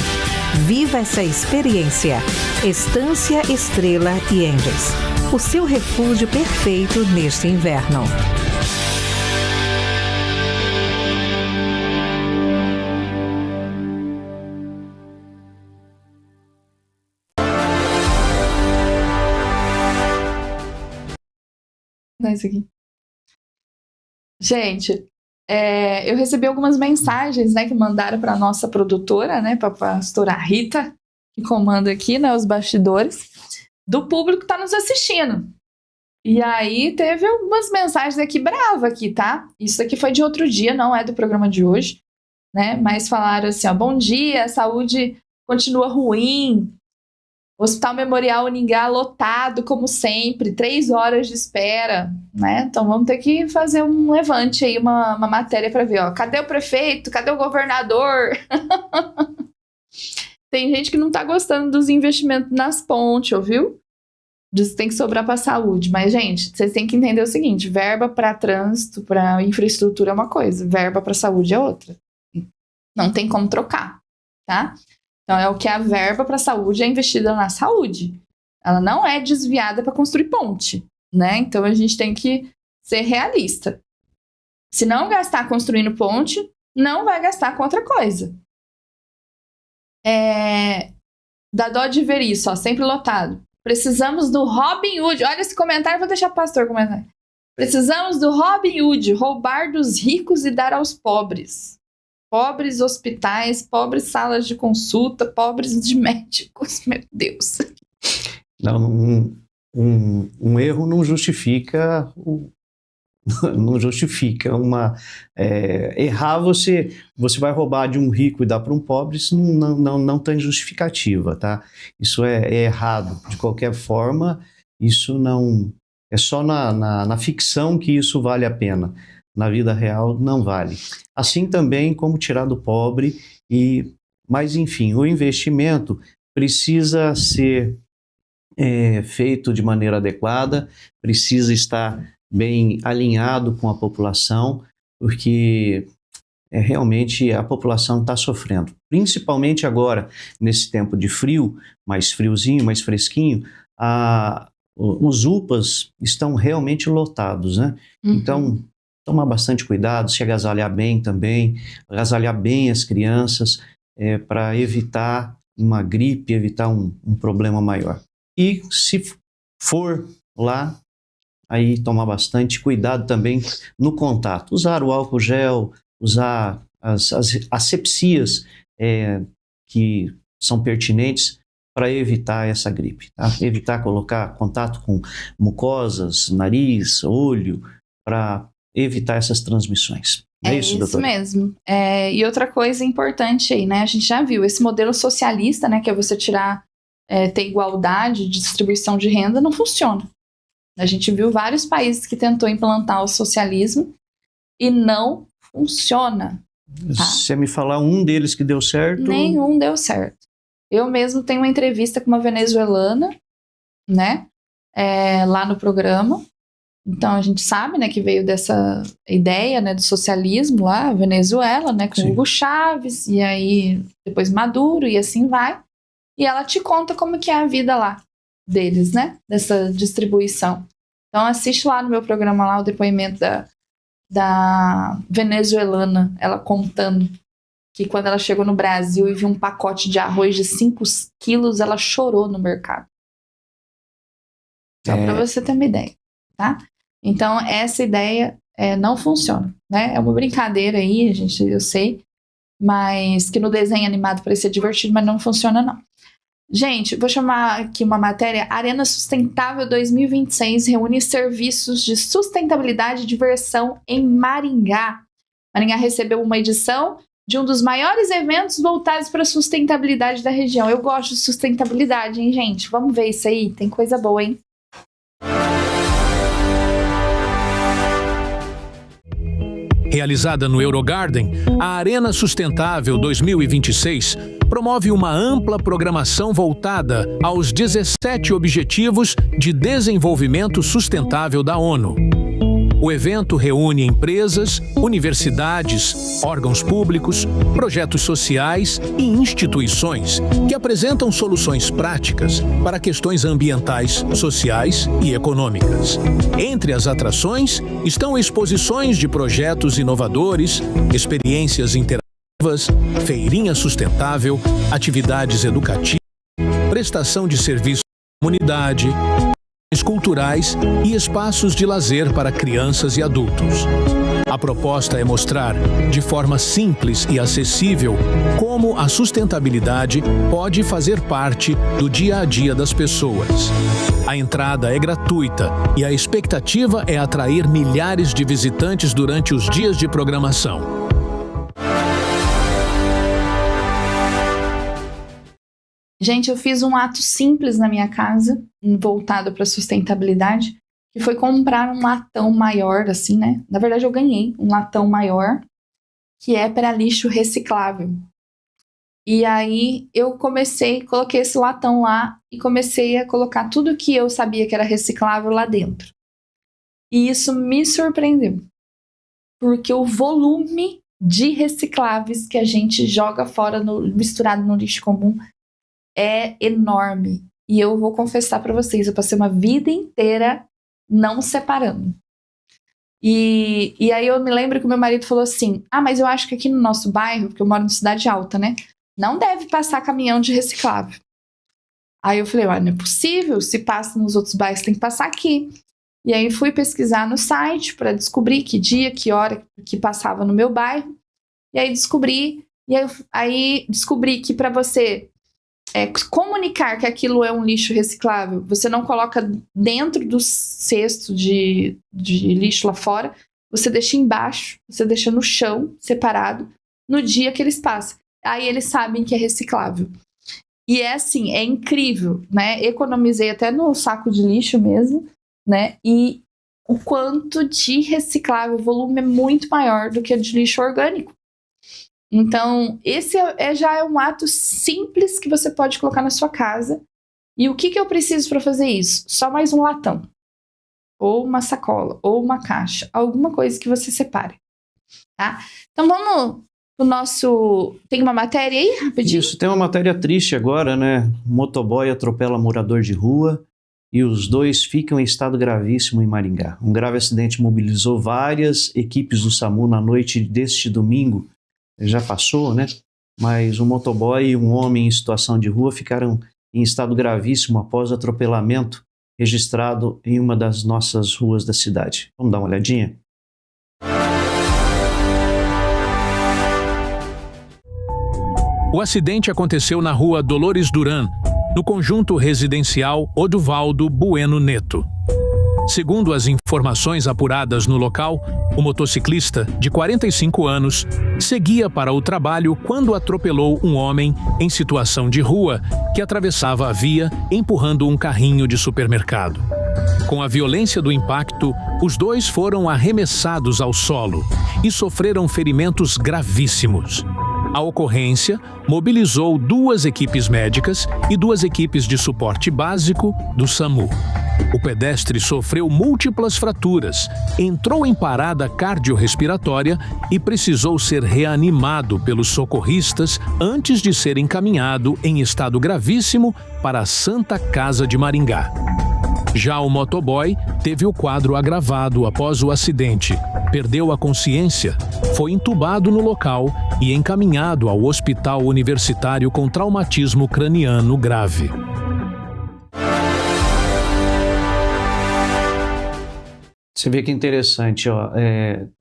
Viva essa experiência. Estância Estrela e Endes. O seu refúgio perfeito neste inverno.
Isso aqui. Gente, eu recebi algumas mensagens, né, que mandaram para nossa produtora, né, para a pastora Rita, que comanda aqui, né, os bastidores, do público que está nos assistindo. E aí teve algumas mensagens aqui bravas aqui, tá? Isso aqui foi de outro dia, não é do programa de hoje, né? Mas falaram assim, ó, bom dia, a saúde continua ruim, Hospital Memorial Uningá lotado, como sempre, 3 horas de espera, né? Então vamos ter que fazer um levante aí, uma matéria para ver, ó. Cadê o prefeito? Cadê o governador? Tem gente que não tá gostando dos investimentos nas pontes, ouviu? Diz que tem que sobrar para saúde. Mas, gente, vocês têm que entender o seguinte: verba para trânsito, para infraestrutura é uma coisa, verba para saúde é outra. Não tem como trocar, tá? Então, é o que a verba para saúde é investida na saúde. Ela não é desviada para construir ponte, né? Então, a gente tem que ser realista. Se não gastar construindo ponte, não vai gastar com outra coisa. Dá dó de ver isso, ó, sempre lotado. Precisamos do Robin Hood. Olha esse comentário, vou deixar o pastor comentar. Precisamos do Robin Hood, roubar dos ricos e dar aos pobres. Pobres hospitais, pobres salas de consulta, pobres de médicos. Meu Deus.
Não, um erro não justifica não justifica uma... errar, você vai roubar de um rico e dar para um pobre, isso não tem justificativa, tá? Isso é errado. De qualquer forma, isso não... É só na ficção que isso vale a pena. Na vida real, não vale. Assim também como tirar do pobre Mas, enfim, o investimento precisa ser feito de maneira adequada, precisa estar bem alinhado com a população, porque realmente a população está sofrendo. Principalmente agora, nesse tempo de frio, mais friozinho, mais fresquinho, os UPAs estão realmente lotados, né? Uhum. Então, tomar bastante cuidado, se agasalhar bem também, agasalhar bem as crianças, para evitar uma gripe, evitar um problema maior. E se for lá, aí tomar bastante cuidado também no contato. Usar o álcool gel, usar as asepsias que são pertinentes para evitar essa gripe. Tá? Evitar colocar contato com mucosas, nariz, olho, para evitar essas transmissões. É isso, doutora?
Mesmo. E outra coisa importante aí, né? A gente já viu, esse modelo socialista, né, que é você ter igualdade de distribuição de renda, não funciona. A gente viu vários países que tentou implantar o socialismo e não funciona. Tá?
Se você me falar um deles que deu certo...
Nenhum deu certo. Eu mesmo tenho uma entrevista com uma venezuelana, né, lá no programa. Então, a gente sabe, né, que veio dessa ideia, né, do socialismo lá, Venezuela, né, com Hugo Chávez, e aí depois Maduro, e assim vai. E ela te conta como que é a vida lá deles, né, dessa distribuição. Então, assiste lá no meu programa lá o depoimento da venezuelana, ela contando que quando ela chegou no Brasil e viu um pacote de arroz de 5 quilos, ela chorou no mercado. Só para você ter uma ideia, tá? Então, essa ideia não funciona, né? É uma brincadeira aí, eu sei, mas que no desenho animado parecia divertido, mas não funciona, não. Gente, vou chamar aqui uma matéria. Arena Sustentável 2026 reúne serviços de sustentabilidade e diversão em Maringá. Maringá recebeu uma edição de um dos maiores eventos voltados para a sustentabilidade da região. Eu gosto de sustentabilidade, hein, gente? Vamos ver isso aí, tem coisa boa, hein?
Realizada no Eurogarden, a Arena Sustentável 2026 promove uma ampla programação voltada aos 17 Objetivos de Desenvolvimento Sustentável da ONU. O evento reúne empresas, universidades, órgãos públicos, projetos sociais e instituições que apresentam soluções práticas para questões ambientais, sociais e econômicas. Entre as atrações estão exposições de projetos inovadores, experiências interativas, feirinha sustentável, atividades educativas, prestação de serviços à comunidade, culturais e espaços de lazer para crianças e adultos. A proposta é mostrar, de forma simples e acessível, como a sustentabilidade pode fazer parte do dia a dia das pessoas. A entrada é gratuita e a expectativa é atrair milhares de visitantes durante os dias de programação.
Gente, eu fiz um ato simples na minha casa, voltado para sustentabilidade, que foi comprar um latão maior, assim, né? Na verdade, eu ganhei um latão maior, que é para lixo reciclável. E aí eu coloquei esse latão lá e comecei a colocar tudo que eu sabia que era reciclável lá dentro. E isso me surpreendeu, porque o volume de recicláveis que a gente joga fora, misturado no lixo comum, é enorme. E eu vou confessar para vocês, eu passei uma vida inteira não separando. E aí eu me lembro que o meu marido falou assim, mas eu acho que aqui no nosso bairro, porque eu moro em cidade alta, né? Não deve passar caminhão de reciclável. Aí eu falei, não é possível, se passa nos outros bairros, tem que passar aqui. E aí fui pesquisar no site para descobrir que dia, que hora que passava no meu bairro. E aí descobri que para você comunicar que aquilo é um lixo reciclável, você não coloca dentro do cesto de lixo lá fora, você deixa embaixo, você deixa no chão, separado, no dia que eles passam. Aí eles sabem que é reciclável. E é assim, é incrível, né? Economizei até no saco de lixo mesmo, né? E o quanto de reciclável, o volume é muito maior do que o de lixo orgânico. Então, esse já é um ato simples que você pode colocar na sua casa. E o que eu preciso para fazer isso? Só mais um latão, ou uma sacola, ou uma caixa, alguma coisa que você separe, tá? Então vamos pro nosso... Tem uma matéria aí, rapidinho?
Isso, tem uma matéria triste agora, né? Motoboy atropela morador de rua e os dois ficam em estado gravíssimo em Maringá. Um grave acidente mobilizou várias equipes do SAMU na noite deste domingo. Já passou, né? Mas um motoboy e um homem em situação de rua ficaram em estado gravíssimo após o atropelamento registrado em uma das nossas ruas da cidade. Vamos dar uma olhadinha?
O acidente aconteceu na rua Dolores Duran, no conjunto residencial Oduvaldo Bueno Neto. Segundo as informações apuradas no local, o motociclista, de 45 anos, seguia para o trabalho quando atropelou um homem em situação de rua que atravessava a via empurrando um carrinho de supermercado. Com a violência do impacto, os dois foram arremessados ao solo e sofreram ferimentos gravíssimos. A ocorrência mobilizou 2 equipes médicas e 2 equipes de suporte básico do SAMU. O pedestre sofreu múltiplas fraturas, entrou em parada cardiorrespiratória e precisou ser reanimado pelos socorristas antes de ser encaminhado em estado gravíssimo para a Santa Casa de Maringá. Já o motoboy teve o quadro agravado após o acidente, perdeu a consciência, foi entubado no local e encaminhado ao Hospital Universitário com traumatismo craniano grave.
Você vê que interessante, ó,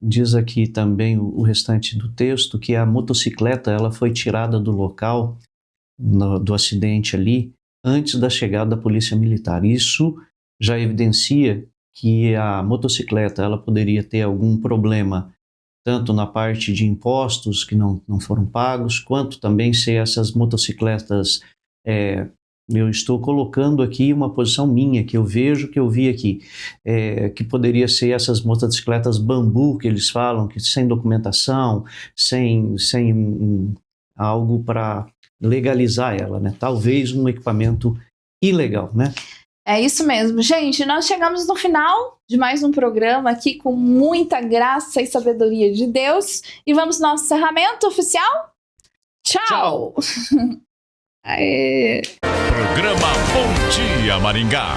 diz aqui também o restante do texto que a motocicleta ela foi tirada do local do acidente ali antes da chegada da polícia militar. Isso já evidencia que a motocicleta ela poderia ter algum problema tanto na parte de impostos que não foram pagos, quanto também se essas motocicletas... eu estou colocando aqui uma posição minha, que eu vejo, que eu vi aqui, que poderia ser essas motocicletas bambu que eles falam, que sem documentação, sem algo para legalizar ela, né? Talvez um equipamento ilegal, né?
É isso mesmo. Gente, nós chegamos no final de mais um programa aqui com muita graça e sabedoria de Deus. E vamos ao nosso encerramento oficial? Tchau!
Tchau.
Aê.
Programa Bom Dia Maringá.